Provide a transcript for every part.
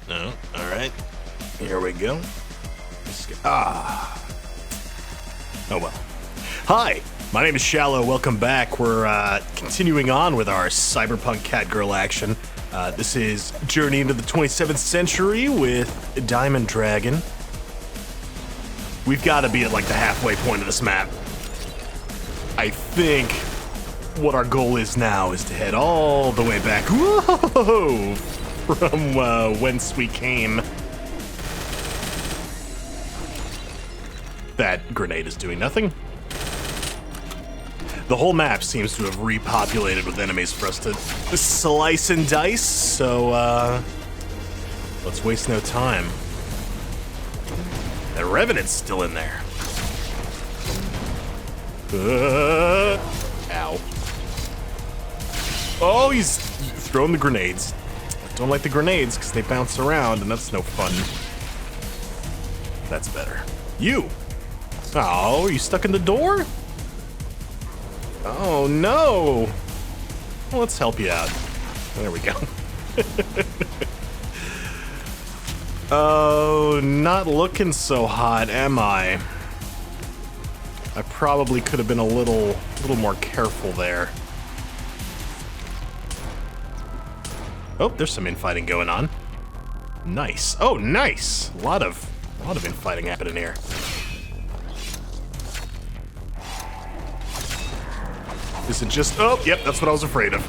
No, all right. Here we go. Ah. Oh well. Hi, my name is Shallow. Welcome back. We're continuing on with our cyberpunk catgirl action. This is Journey into the 27th Century with Diamond Dragon. We've got to be at like the halfway point of this map. I think what our goal is now is to head all the way back, whoa, from whence we came. That grenade is doing nothing. The whole map seems to have repopulated with enemies for us to slice and dice, so let's waste no time. The Revenant's still in there. Ow. Oh, he's throwing the grenades. I don't like the grenades because they bounce around and that's no fun. That's better. You! Oh, are you stuck in the door? Oh no! Well, let's help you out. There we go. Oh, not looking so hot, am I? I probably could have been a little more careful there. Oh, there's some infighting going on. Nice. Oh, nice. A lot of infighting happening here. Is it just? Oh, yep. That's what I was afraid of.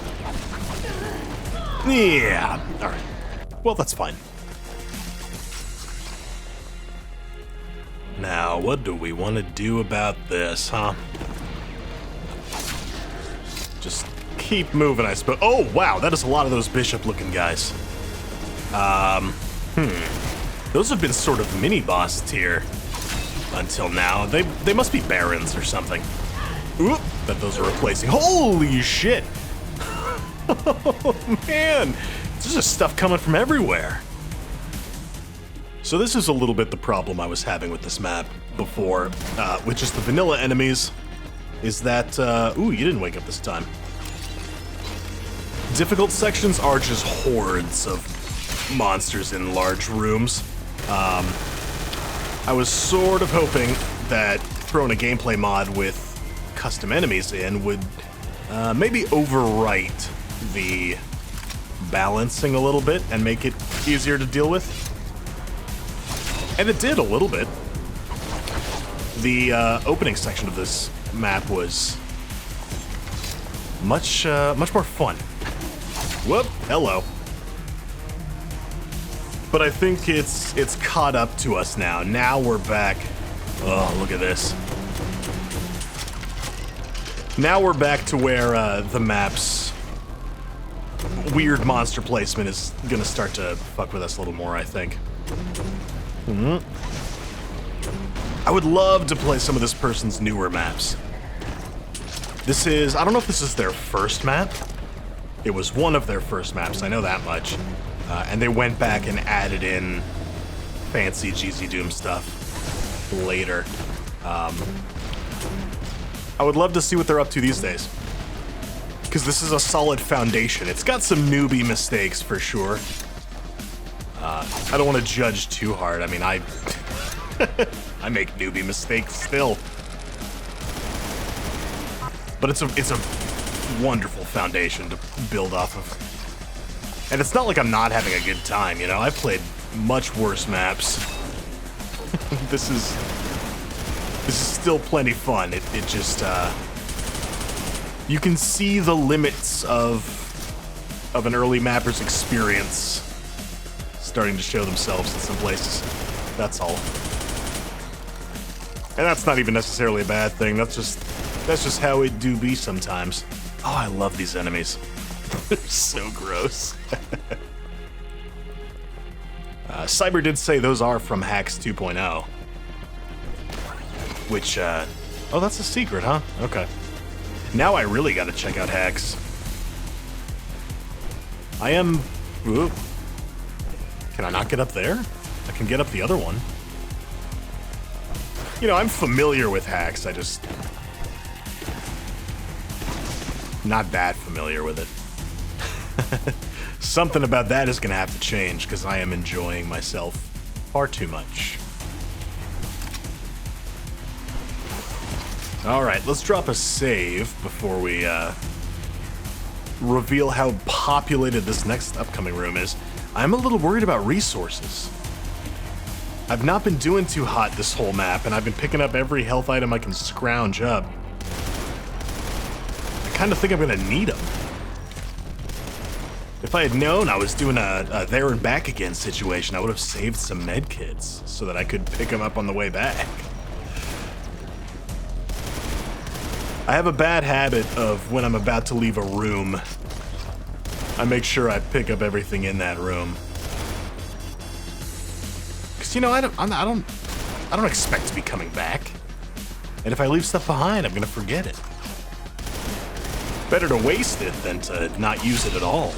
Yeah. All right. Well, that's fine. Now, what do we want to do about this, huh? Just keep moving, I suppose. Oh, wow, that is a lot of those bishop-looking guys. Those have been sort of mini-boss tier until now. They must be barons or something. Oop, that those are replacing. Holy shit! Oh, man! There's just stuff coming from everywhere. So this is a little bit the problem I was having with this map before, with just the vanilla enemies, is that, ooh, you didn't wake up this time. Difficult sections are just hordes of monsters in large rooms. I was sort of hoping that throwing a gameplay mod with custom enemies in would maybe overwrite the balancing a little bit and make it easier to deal with. And it did a little bit. The opening section of this map was much more fun. Whoop, hello. But I think it's caught up to us now. Now we're back. Oh, look at this. Now we're back to where the map's weird monster placement is gonna start to fuck with us a little more, I think. I would love to play some of this person's newer maps. This is, I don't know if this is their first map. It was one of their first maps, I know that much. And they went back and added in fancy GZ Doom stuff later. I would love to see what they're up to these days. Because this is a solid foundation. It's got some newbie mistakes for sure. I don't want to judge too hard. I mean, I make newbie mistakes still. But it's a wonderful foundation to build off of. And it's not like I'm not having a good time, you know? I've played much worse maps. This is still plenty fun. It just you can see the limits of an early mapper's experience starting to show themselves in some places. That's all. And that's not even necessarily a bad thing. That's just how it do be sometimes. Oh, I love these enemies. They're so gross. Cyber did say those are from Hacks 2.0. Which, oh, that's a secret, huh? Okay. Now I really gotta check out Hacks. I am... Ooh. Can I not get up there? I can get up the other one. You know, I'm familiar with Hacks, I just... not that familiar with it. Something about that is gonna have to change, because I am enjoying myself far too much. Alright, let's drop a save before we reveal how populated this next upcoming room is. I'm a little worried about resources. I've not been doing too hot this whole map, and I've been picking up every health item I can scrounge up. I kind of think I'm gonna need them. If I had known I was doing a there and back again situation, I would have saved some med kits so that I could pick them up on the way back. I have a bad habit of when I'm about to leave a room, I make sure I pick up everything in that room. Cause you know, I don't expect to be coming back. And if I leave stuff behind, I'm gonna forget it. Better to waste it than to not use it at all.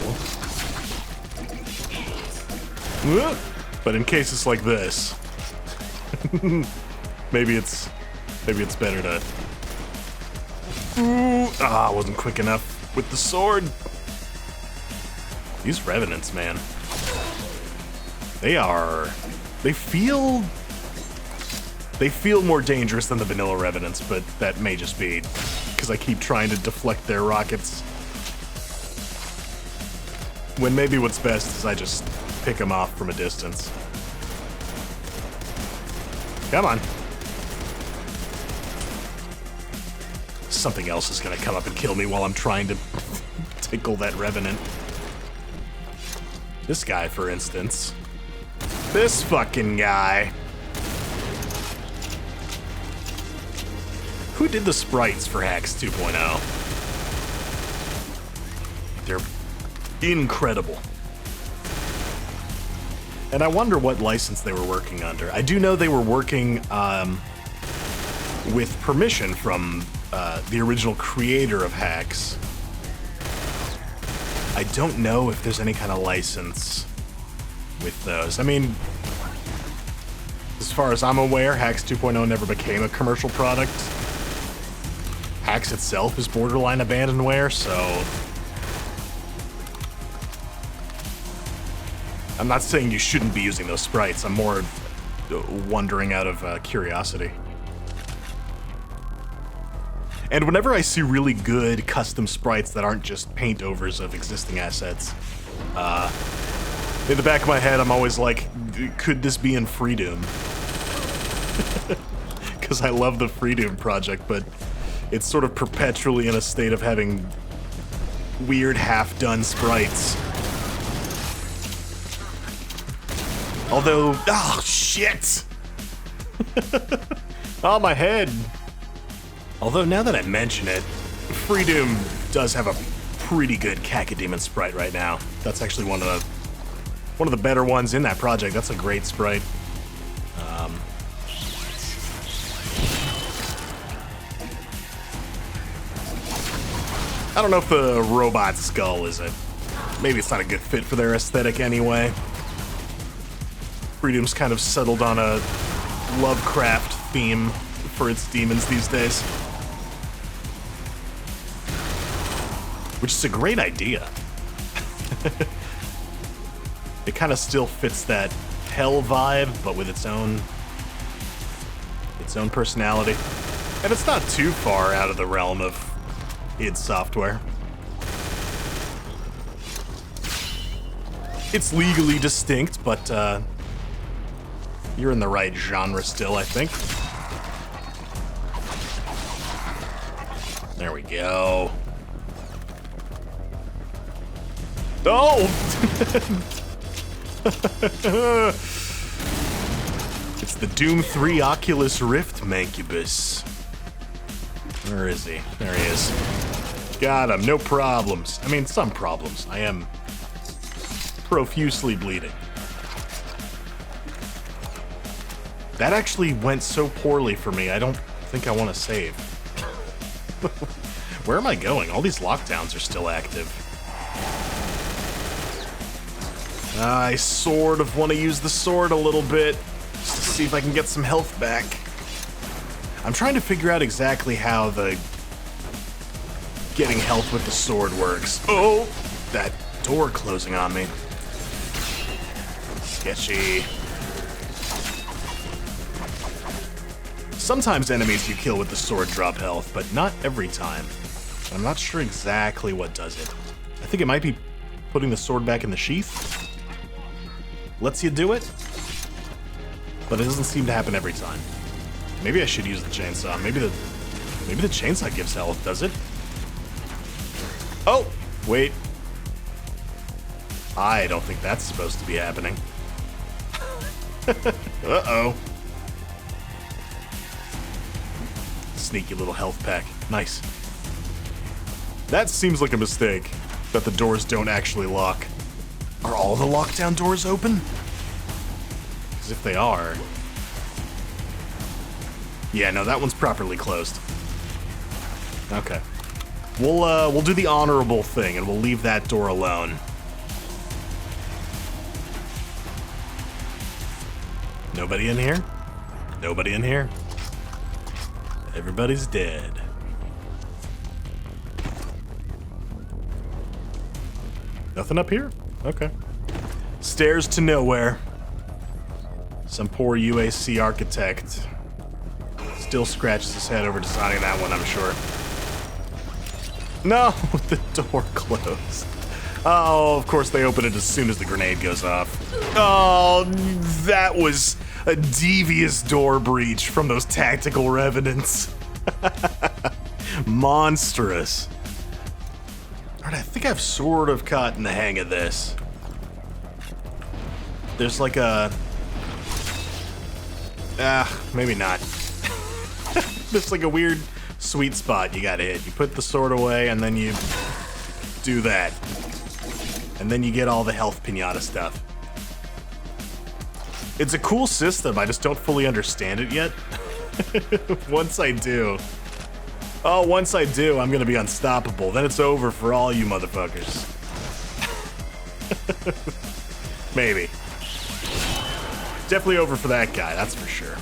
But in cases like this, maybe it's better to. I wasn't quick enough with the sword. These revenants, man. They feel more dangerous than the vanilla revenants, but that may just be because I keep trying to deflect their rockets. When maybe what's best is I just pick them off from a distance. Come on. Something else is gonna come up and kill me while I'm trying to tickle that revenant. This guy, for instance. This fucking guy. Who did the sprites for Hacks 2.0? They're incredible. And I wonder what license they were working under. I do know they were working with permission from the original creator of Hacks. I don't know if there's any kind of license with those. I mean, as far as I'm aware, Hacks 2.0 never became a commercial product. Hacks itself is borderline abandonware, so I'm not saying you shouldn't be using those sprites. I'm more wondering out of curiosity. And whenever I see really good custom sprites that aren't just paint-overs of existing assets, in the back of my head, I'm always like, could this be in Freedoom? Because I love the Freedoom project, but it's sort of perpetually in a state of having weird half-done sprites. Although, oh shit! Oh, my head! Although now that I mention it, Freedoom does have a pretty good Cacodemon sprite right now. That's actually one of the better ones in that project. That's a great sprite. I don't know if the robot skull is maybe it's not a good fit for their aesthetic anyway. Freedom's kind of settled on a Lovecraft theme for its demons these days. Which is a great idea. It kind of still fits that hell vibe, but with its own personality. And it's not too far out of the realm of id Software. It's legally distinct, but you're in the right genre still, I think. There we go. Oh! It's the Doom 3 Oculus Rift Mancubus. Where is he? There he is. Got him, no problems. I mean, some problems. I am profusely bleeding. That actually went so poorly for me, I don't think I want to save. Where am I going? All these lockdowns are still active. I sort of want to use the sword a little bit, just to see if I can get some health back. I'm trying to figure out exactly how the getting health with the sword works. Oh, that door closing on me. Sketchy. Sometimes enemies you kill with the sword drop health, but not every time. I'm not sure exactly what does it. I think it might be putting the sword back in the sheath. Lets you do it, but it doesn't seem to happen every time. Maybe I should use the chainsaw. Maybe the chainsaw gives health, does it? Oh, wait. I don't think that's supposed to be happening. Uh-oh. Sneaky little health pack. Nice. That seems like a mistake, that the doors don't actually lock. Are all the lockdown doors open? Because if they are... Yeah, no, that one's properly closed. Okay. We'll do the honorable thing, and we'll leave that door alone. Nobody in here? Nobody in here? Everybody's dead. Nothing up here? Okay. Stairs to nowhere. Some poor UAC architect still scratches his head over designing that one, I'm sure. No, the door closed. Oh, of course they open it as soon as the grenade goes off. Oh, that was a devious door breach from those tactical revenants. Monstrous. All right, I think I've sort of gotten the hang of this. There's like a... maybe not. There's like a weird sweet spot you gotta hit. You put the sword away and then you do that. And then you get all the health pinata stuff. It's a cool system, I just don't fully understand it yet. Once I do, I'm gonna be unstoppable. Then it's over for all you motherfuckers. Maybe. Definitely over for that guy, that's for sure.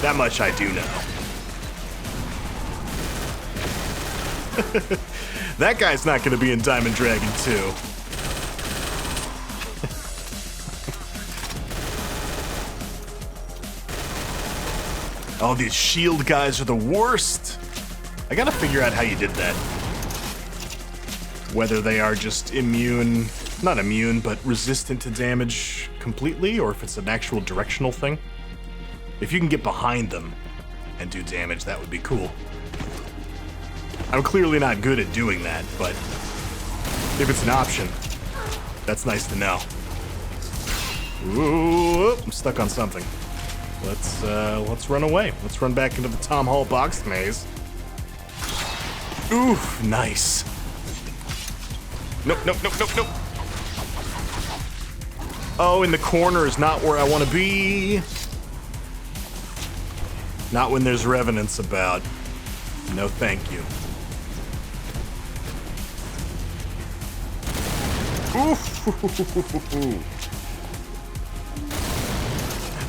That much I do know. That guy's not gonna be in Diamond Dragon 2. Oh, these shield guys are the worst. I gotta figure out how you did that. Whether they are just immune, not immune, but resistant to damage completely, or if it's an actual directional thing. If you can get behind them and do damage, that would be cool. I'm clearly not good at doing that, but if it's an option, that's nice to know. Ooh, I'm stuck on something. Let's run away. Let's run back into the Tom Hall box maze. Ooh, nice. Nope, nope, nope, nope, nope. Oh, in the corner is not where I want to be. Not when there's revenants about. No, thank you. Ooh.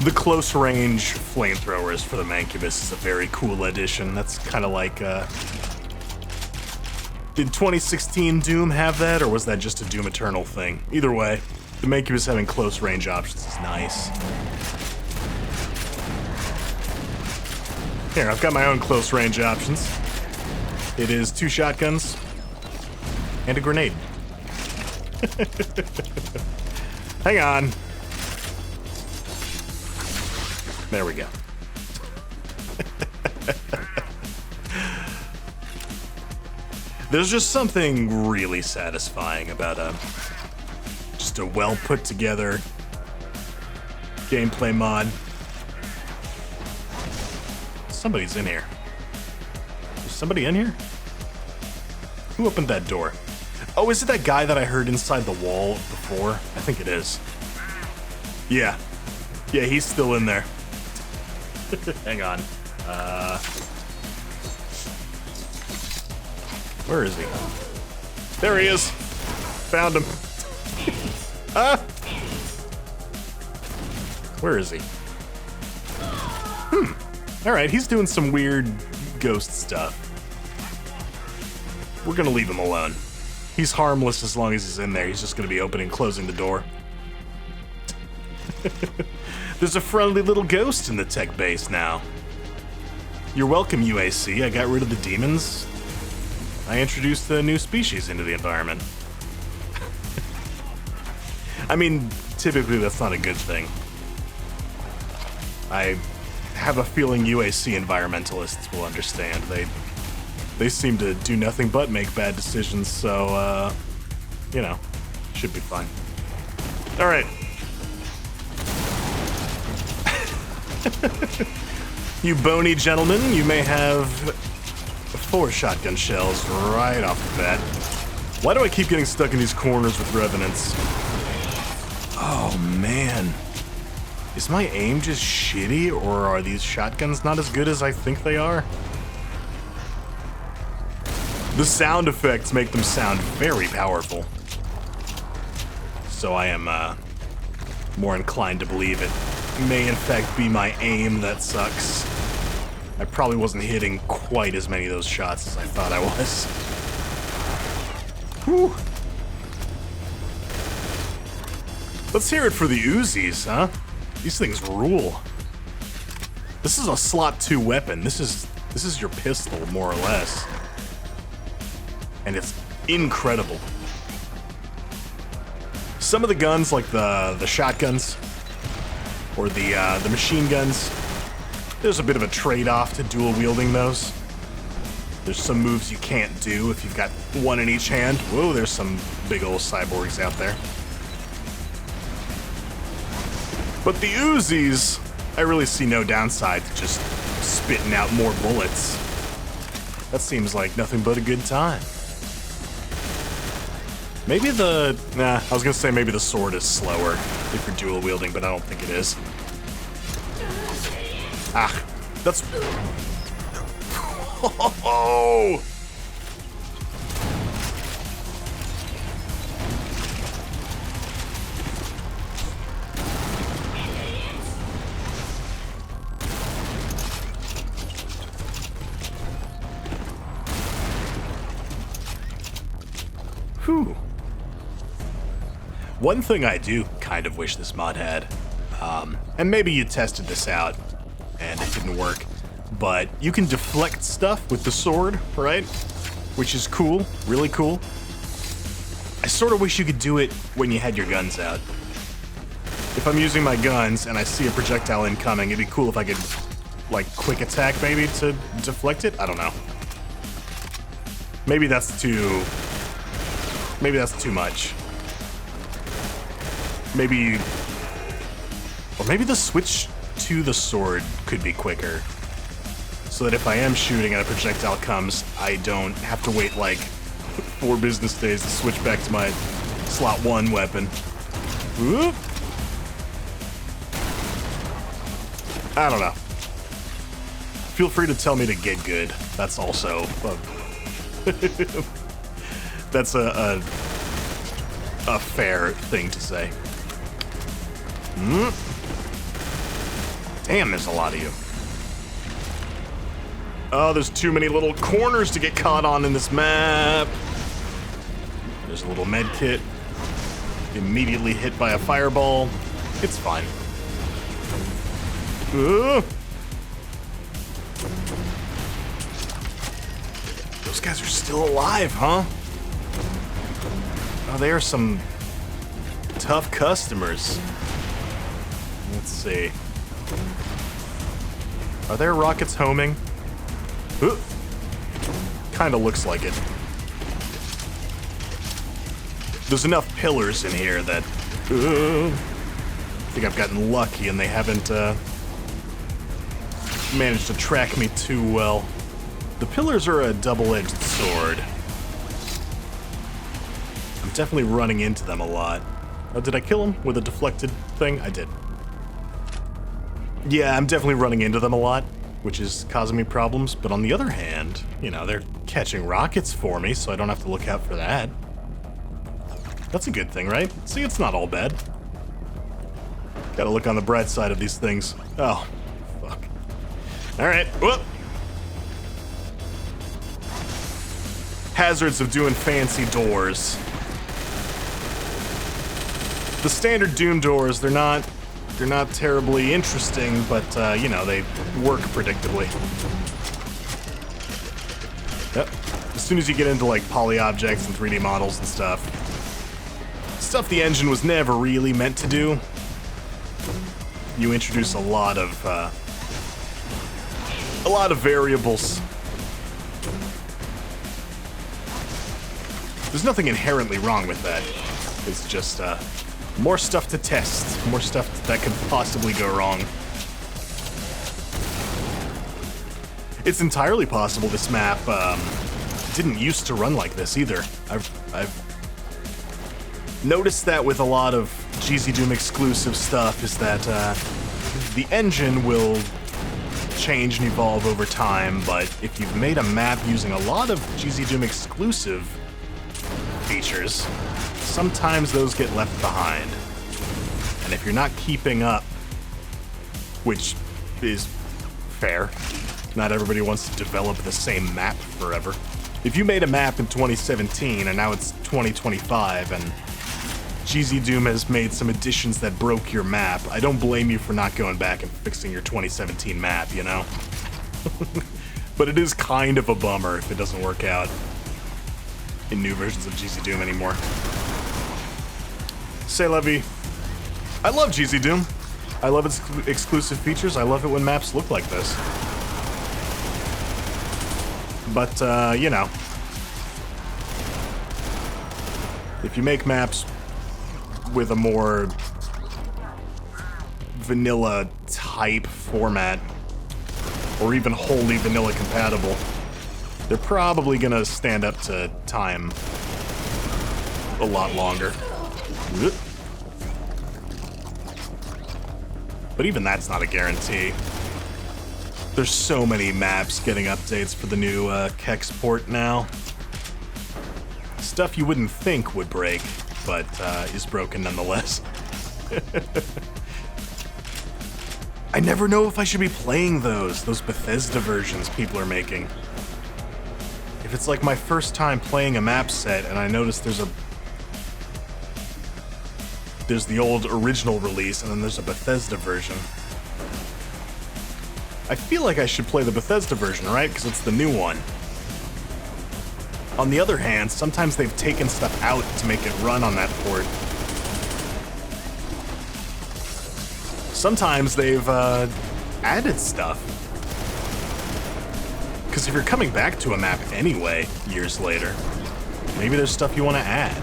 The close range flamethrowers for the Mancubus is a very cool addition. That's kind of like, did 2016 Doom have that, or was that just a Doom Eternal thing? Either way, the Mancubus having close range options is nice. Here, I've got my own close range options. It is 2 shotguns and a grenade. Hang on. There we go. There's just something really satisfying about just a well put together gameplay mod. Somebody's in here. Is somebody in here? Who opened that door? Oh, is it that guy that I heard inside the wall before? I think it is. Yeah. Yeah, he's still in there. Hang on. Where is he? There he is. Found him. Where is he? All right, he's doing some weird ghost stuff. We're gonna leave him alone. He's harmless as long as he's in there. He's just gonna be opening and closing the door. There's a friendly little ghost in the tech base now. You're welcome, UAC. I got rid of the demons. I introduced a new species into the environment. I mean, typically that's not a good thing. I have a feeling UAC environmentalists will understand. They seem to do nothing but make bad decisions, so, you know, should be fine. All right. You bony gentlemen, you may have 4 shotgun shells right off the bat. Why do I keep getting stuck in these corners with revenants? Oh, man. Is my aim just shitty, or are these shotguns not as good as I think they are? The sound effects make them sound very powerful. So I am more inclined to believe it may in fact be my aim that sucks. I probably wasn't hitting quite as many of those shots as I thought I was. Whew. Let's hear it for the Uzis, huh? These things rule. This is a slot 2 weapon. This is your pistol, more or less. And it's incredible. Some of the guns, like the shotguns, or the machine guns, there's a bit of a trade-off to dual wielding those. There's some moves you can't do if you've got one in each hand. Whoa, there's some big old cyborgs out there. But the Uzis, I really see no downside to just spitting out more bullets. That seems like nothing but a good time. Maybe I was gonna say maybe the sword is slower if you're dual wielding, but I don't think it is. Ah, that's... Oh! Whew. One thing I do kind of wish this mod had, and maybe you tested this out and it didn't work, but you can deflect stuff with the sword, right? Which is cool, really cool. I sort of wish you could do it when you had your guns out. If I'm using my guns and I see a projectile incoming, it'd be cool if I could, like, quick attack maybe to deflect it? I don't know. Maybe that's too much. Maybe the switch to the sword could be quicker, so that if I am shooting and a projectile comes, I don't have to wait like 4 business days to switch back to my slot 1 weapon. Whoop. I don't know. Feel free to tell me to get good. That's also that's a fair thing to say. Damn, there's a lot of you. Oh, there's too many little corners to get caught on in this map. There's a little med kit. Immediately hit by a fireball. It's fine. Those guys are still alive, huh? Oh, they are some tough customers. Let's see. Are there rockets homing? Kinda looks like it. There's enough pillars in here that I think I've gotten lucky and they haven't managed to track me too well. The pillars are a double-edged sword. I'm definitely running into them a lot. Oh, did I kill him with a deflected thing? I did. Yeah, I'm definitely running into them a lot, which is causing me problems. But on the other hand, you know, they're catching rockets for me, so I don't have to look out for that. That's a good thing, right? See, it's not all bad. Gotta look on the bright side of these things. Oh, fuck. All right, whoop. hazards of doing fancy doors. The standard Doom doors, they're not terribly interesting, but you know, they work predictably. Yep. As soon as you get into like poly objects and 3D models and stuff the engine was never really meant to do, you introduce a lot of variables. There's nothing inherently wrong with that. It's just more stuff to test, more stuff that could possibly go wrong. It's entirely possible this map didn't used to run like this either. I've noticed that with a lot of GZ Doom exclusive stuff, is that the engine will change and evolve over time, but if you've made a map using a lot of GZ Doom exclusive features, sometimes those get left behind. And if you're not keeping up, which is fair, not everybody wants to develop the same map forever. If you made a map in 2017 and now it's 2025 and GZ Doom has made some additions that broke your map, I don't blame you for not going back and fixing your 2017 map, you know? But it is kind of a bummer if it doesn't work out in new versions of GZ Doom anymore. C'est la vie. I love GZ Doom. I love its exclusive features. I love it when maps look like this. But, you know, if you make maps with a more vanilla type format, or even wholly vanilla compatible, they're probably gonna stand up to time a lot longer. But even that's not a guarantee. There's so many maps getting updates for the new Kex port now. Stuff you wouldn't think would break, but is broken nonetheless. I never know if I should be playing those Bethesda versions people are making. If it's like my first time playing a map set and I notice there's the old original release and then there's a Bethesda version. I feel like I should play the Bethesda version, right? Because it's the new one. On the other hand, sometimes they've taken stuff out to make it run on that port. Sometimes they've added stuff. Because if you're coming back to a map anyway, years later, maybe there's stuff you want to add.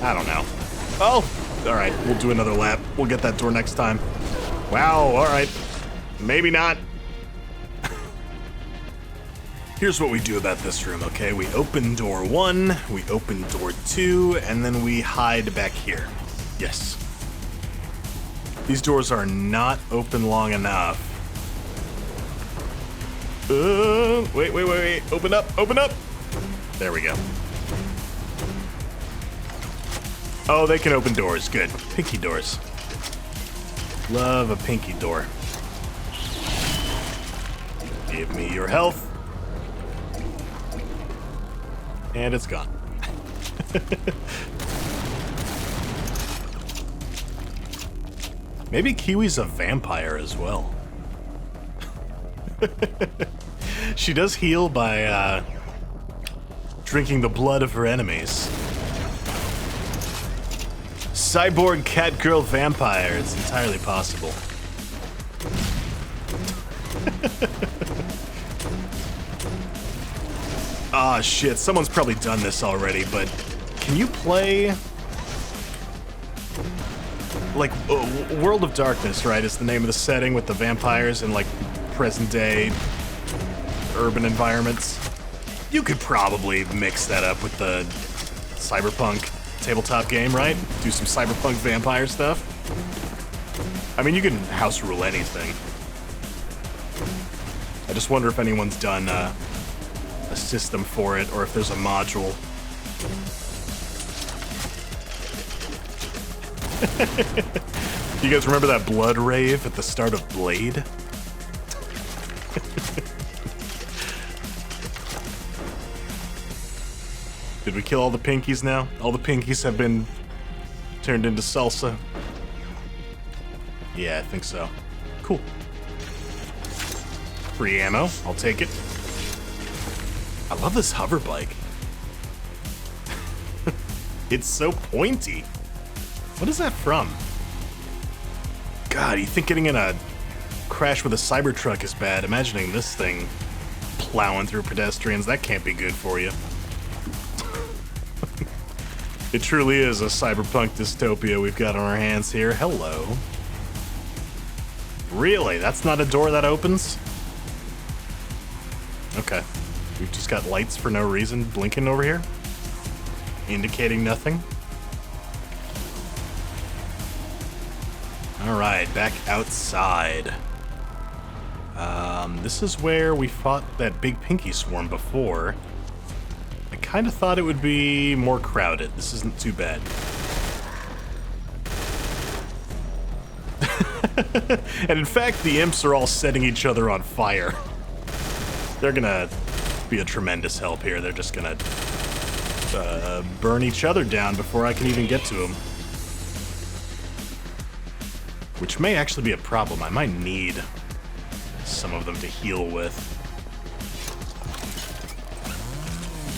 I don't know. Oh, alright, we'll do another lap. We'll get that door next time. Wow, alright. Maybe not. Here's what we do about this room, okay? We open door 1, we open door 2, and then we hide back here. Yes. These doors are not open long enough. Wait. Open up. There we go. Oh, they can open doors. Good. Pinky doors. Love a pinky door. Give me your health. And it's gone. Maybe Kiwi's a vampire as well. She does heal by drinking the blood of her enemies. Cyborg cat girl vampire. It's entirely possible. Ah, shit. Someone's probably done this already, but can you play... like, World of Darkness, right, is the name of the setting with the vampires in, like, present-day urban environments. You could probably mix that up with the cyberpunk tabletop game, right? Do some cyberpunk vampire stuff. I mean, you can house rule anything. I just wonder if anyone's done a system for it, or if there's a module. You guys remember that blood rave at the start of Blade? Did we kill all the pinkies now? All the pinkies have been turned into salsa? Yeah, I think so. Cool. Free ammo. I'll take it. I love this hover bike. It's so pointy. What is that from? God, you think getting in a crash with a Cybertruck is bad. Imagining this thing plowing through pedestrians, that can't be good for you. It truly is a cyberpunk dystopia we've got on our hands here. Hello. Really? That's not a door that opens? Okay. We've just got lights for no reason blinking over here, indicating nothing. Alright, back outside. This is where we fought that big pinky swarm before. I kind of thought it would be more crowded. This isn't too bad. And in fact, the imps are all setting each other on fire. They're gonna be a tremendous help here. They're just gonna burn each other down before I can even get to them. Which may actually be a problem. I might need some of them to heal with.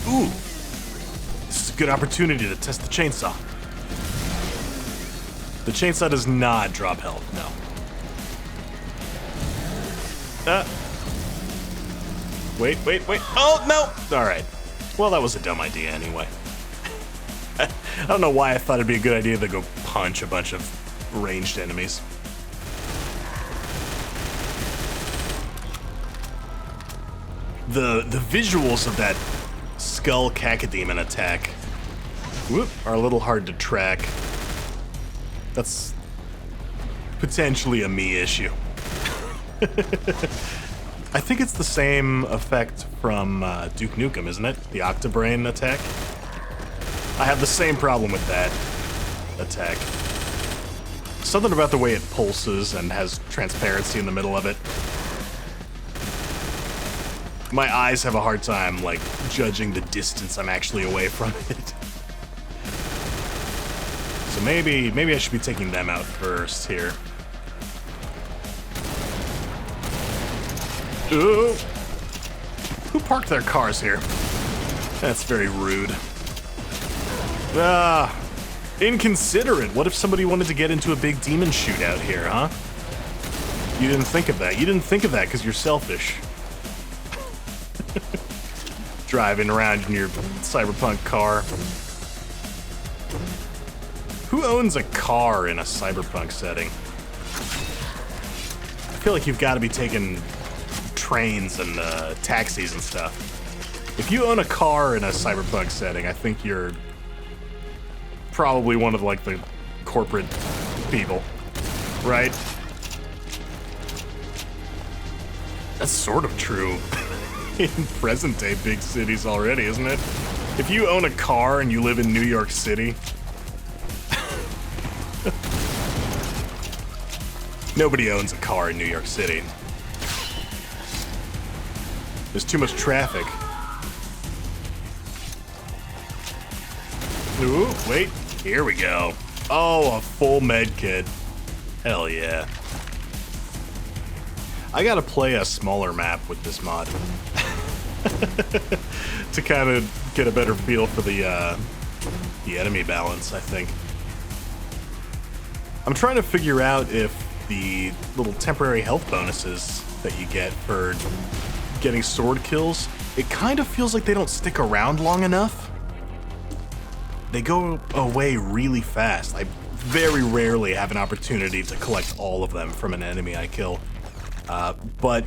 Ooh! This is a good opportunity to test the chainsaw. The chainsaw does not drop health, no. Wait. Oh, no! Alright. Well, that was a dumb idea anyway. I don't know why I thought it'd be a good idea to go punch a bunch of ranged enemies. The visuals of that skull cacodemon attack, whoop, are a little hard to track. That's potentially a me issue. I think it's the same effect from Duke Nukem, isn't it? The Octobrain attack. I have the same problem with that attack. Something about the way it pulses and has transparency in the middle of it. My eyes have a hard time, like, judging the distance I'm actually away from it. So maybe I should be taking them out first here. Ooh! Who parked their cars here? That's very rude. Ah, inconsiderate. What if somebody wanted to get into a big demon shootout here, huh? You didn't think of that. You didn't think of that because you're selfish. Driving around in your cyberpunk car. Who owns a car in a cyberpunk setting? I feel like you've got to be taking trains and taxis and stuff. If you own a car in a cyberpunk setting, I think you're probably one of like the corporate people, right? That's sort of true in present day big cities already, isn't it? If you own a car and you live in New York City, nobody owns a car in New York City. There's too much traffic. Ooh, wait, here we go. Oh, a full med kit. Hell yeah. I gotta play a smaller map with this mod to kind of get a better feel for the enemy balance, I think. I'm trying to figure out if the little temporary health bonuses that you get for getting sword kills, it kind of feels like they don't stick around long enough. They go away really fast. I very rarely have an opportunity to collect all of them from an enemy I kill. But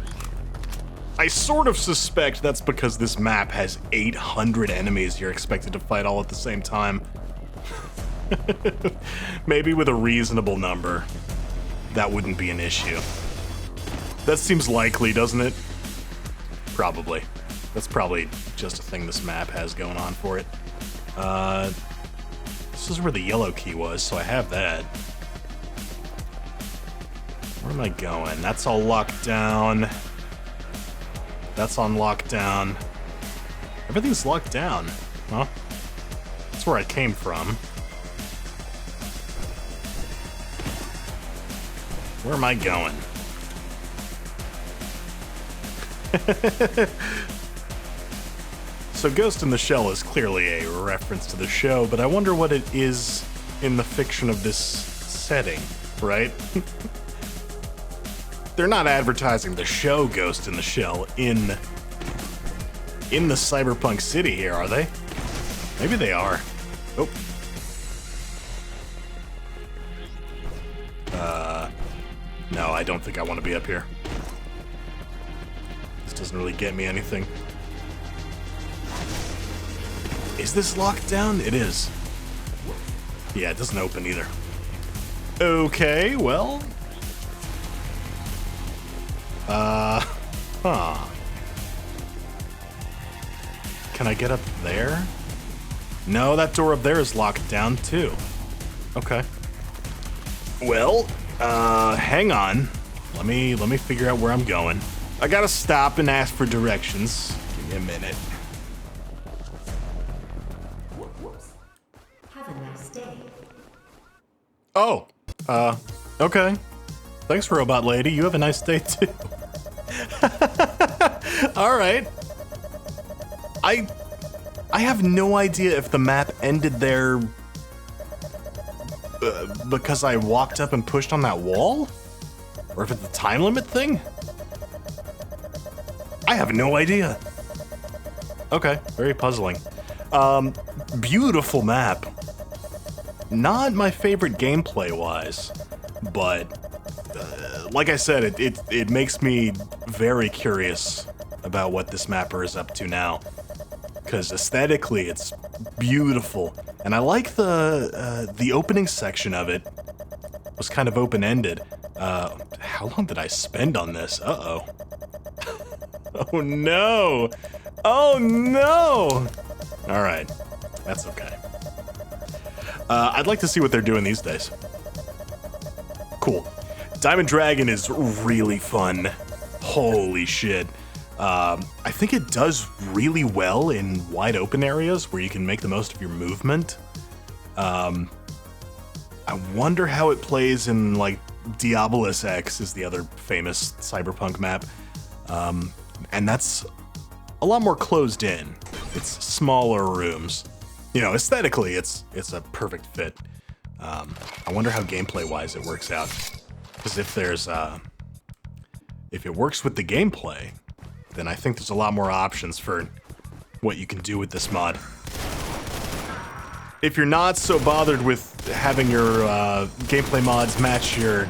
I sort of suspect that's because this map has 800 enemies you're expected to fight all at the same time. Maybe with a reasonable number, that wouldn't be an issue. That seems likely, doesn't it? Probably. That's probably just a thing this map has going on for it. This is where the yellow key was, so I have that. Where am I going? That's all locked down. That's on lockdown. Everything's locked down, huh? where I came from. Where am I going? So Ghost in the Shell is clearly a reference to the show, but I wonder what it is in the fiction of this setting, right? They're not advertising the show Ghost in the Shell in the cyberpunk city here, are they? Maybe they are. Oh. No, I don't think I want to be up here. This doesn't really get me anything. Is this locked down? It is. Yeah, it doesn't open either. Okay, well. Huh. Can I get up there? No, that door up there is locked down too. Okay. Well, hang on. Let me figure out where I'm going. I gotta stop and ask for directions. Give me a minute. Have a nice day. Oh, okay. Thanks, robot lady. You have a nice day too. All right. I have no idea if the map ended there because I walked up and pushed on that wall, or if it's the time limit thing. I have no idea. Okay, very puzzling. Beautiful map. Not my favorite gameplay-wise, but like I said, it makes me very curious about what this mapper is up to now. Because aesthetically, it's beautiful, and I like the opening section of it. Was kind of open-ended. How long did I spend on this? Uh-oh. Oh no! Oh no! All right, that's okay. I'd like to see what they're doing these days. Cool. Diamond Dragon is really fun. Holy shit. I think it does really well in wide open areas where you can make the most of your movement. I wonder how it plays in, like, Diabolus X is the other famous cyberpunk map. And that's a lot more closed in. It's smaller rooms. You know, aesthetically, it's a perfect fit. I wonder how gameplay-wise it works out. Because if it works with the gameplay, then I think there's a lot more options for what you can do with this mod. If you're not so bothered with having your gameplay mods match your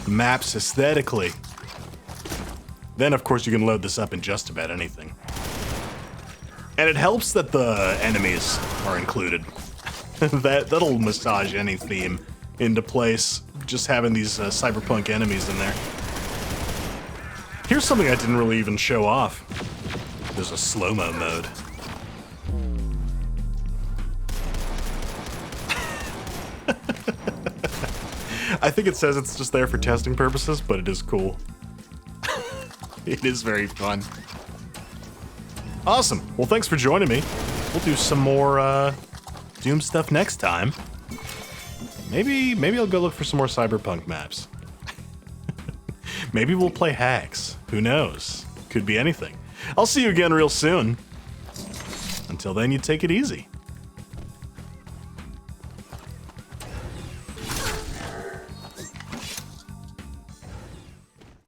maps aesthetically, then of course you can load this up in just about anything. And it helps that the enemies are included. That'll massage any theme into place, just having these cyberpunk enemies in there. Here's something I didn't really even show off. There's a slow-mo mode. I think it says it's just there for testing purposes, but it is cool. It is very fun. Awesome. Well, thanks for joining me. We'll do some more Doom stuff next time. Maybe I'll go look for some more cyberpunk maps. Maybe we'll play hacks. Who knows? Could be anything. I'll see you again real soon. Until then, you take it easy.